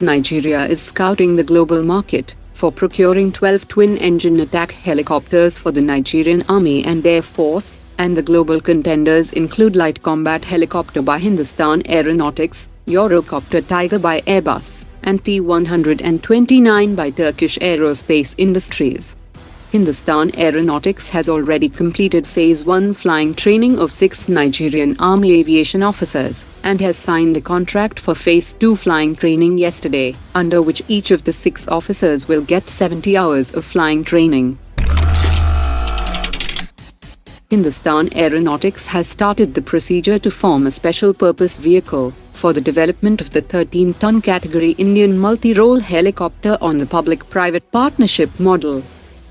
Nigeria is scouting the global market for procuring 12 twin-engine attack helicopters for the Nigerian Army and Air Force, and the global contenders include Light Combat Helicopter by Hindustan Aeronautics, Eurocopter Tiger by Airbus, and T-129 by Turkish Aerospace Industries. Hindustan Aeronautics has already completed Phase 1 flying training of 6 Nigerian Army aviation officers, and has signed a contract for Phase 2 flying training yesterday, under which each of the 6 officers will get 70 hours of flying training. Hindustan Aeronautics has started the procedure to form a special-purpose vehicle for the development of the 13-ton category Indian multi-role helicopter on the public-private partnership model.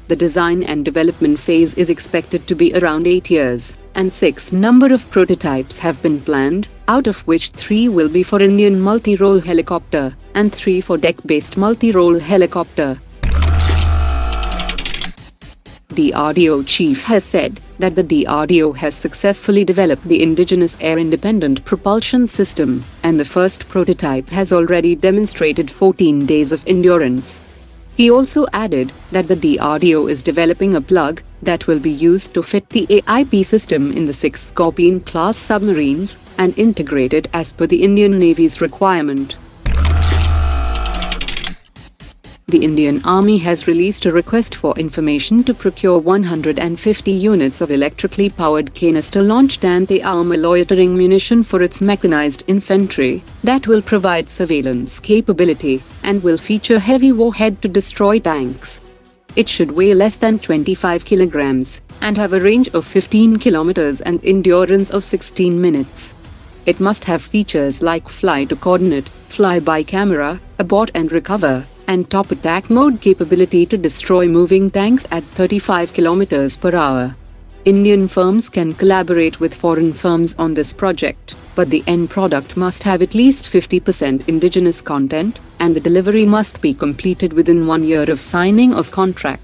The design and development phase is expected to be around 8 years, and 6 number of prototypes have been planned, out of which 3 will be for Indian multi-role helicopter, and 3 for deck-based multi-role helicopter. DRDO chief has said that the DRDO has successfully developed the indigenous air-independent propulsion system, and the first prototype has already demonstrated 14 days of endurance. He also added that the DRDO is developing a plug that will be used to fit the AIP system in the 6 Scorpion-class submarines, and integrated as per the Indian Navy's requirement. The Indian Army has released a request for information to procure 150 units of electrically powered canister-launched anti-armor loitering munition for its mechanized infantry, that will provide surveillance capability, and will feature heavy warhead to destroy tanks. It should weigh less than 25 kilograms, and have a range of 15 kilometers and endurance of 16 minutes. It must have features like fly-to-coordinate, fly-by-camera, abort and recover, and top attack mode capability to destroy moving tanks at 35 km per hour. Indian firms can collaborate with foreign firms on this project, but the end product must have at least 50% indigenous content, and the delivery must be completed within 1 year of signing of contract.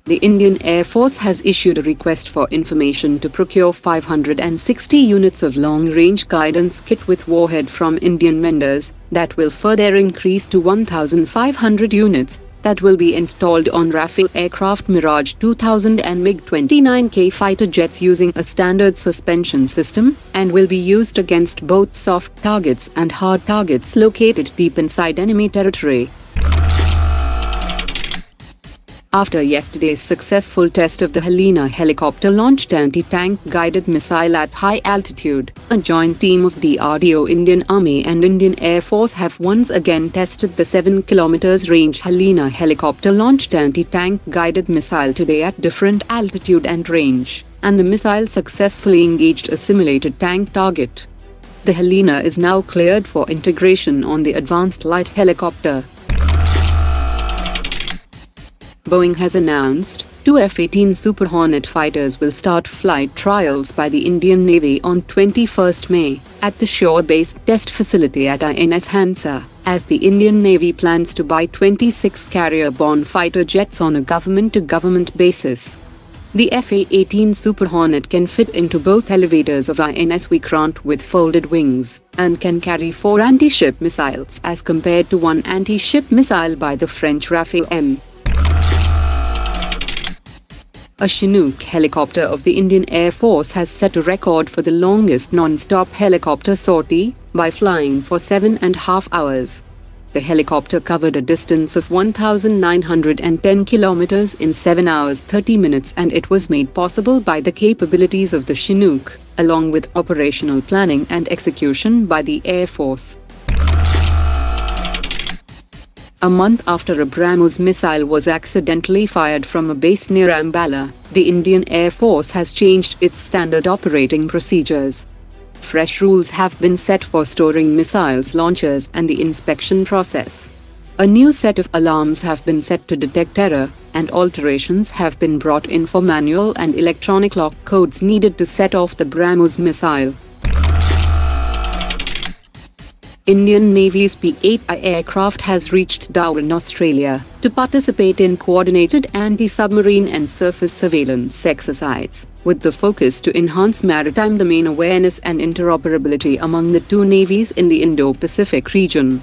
The Indian Air Force has issued a request for information to procure 560 units of long-range guidance kit with warhead from Indian vendors, that will further increase to 1,500 units, that will be installed on Rafale aircraft Mirage 2000 and MiG-29K fighter jets using a standard suspension system, and will be used against both soft targets and hard targets located deep inside enemy territory. After yesterday's successful test of the Helina helicopter-launched anti-tank guided missile at high altitude, a joint team of DRDO, Indian Army and Indian Air Force have once again tested the 7 km range Helina helicopter-launched anti-tank guided missile today at different altitude and range, and the missile successfully engaged a simulated tank target. The Helina is now cleared for integration on the Advanced Light Helicopter. Boeing has announced 2 F-18 Super Hornet fighters will start flight trials by the Indian Navy on 21st May at the shore-based test facility at INS Hansa, as the Indian Navy plans to buy 26 carrier-borne fighter jets on a government-to-government basis. The F-18 Super Hornet can fit into both elevators of INS Vikrant with folded wings, and can carry 4 anti-ship missiles as compared to 1 anti-ship missile by the French Rafale M. A Chinook helicopter of the Indian Air Force has set a record for the longest non-stop helicopter sortie, by flying for 7.5 hours. The helicopter covered a distance of 1,910 kilometers in 7 hours 30 minutes, and it was made possible by the capabilities of the Chinook, along with operational planning and execution by the Air Force. A month after a Brahmos missile was accidentally fired from a base near Ambala, the Indian Air Force has changed its standard operating procedures. Fresh rules have been set for storing missiles launchers and the inspection process. A new set of alarms have been set to detect error, and alterations have been brought in for manual and electronic lock codes needed to set off the Brahmos missile. Indian Navy's P-8I aircraft has reached Darwin, Australia, to participate in coordinated anti-submarine and surface surveillance exercise, with the focus to enhance maritime domain awareness and interoperability among the two navies in the Indo-Pacific region.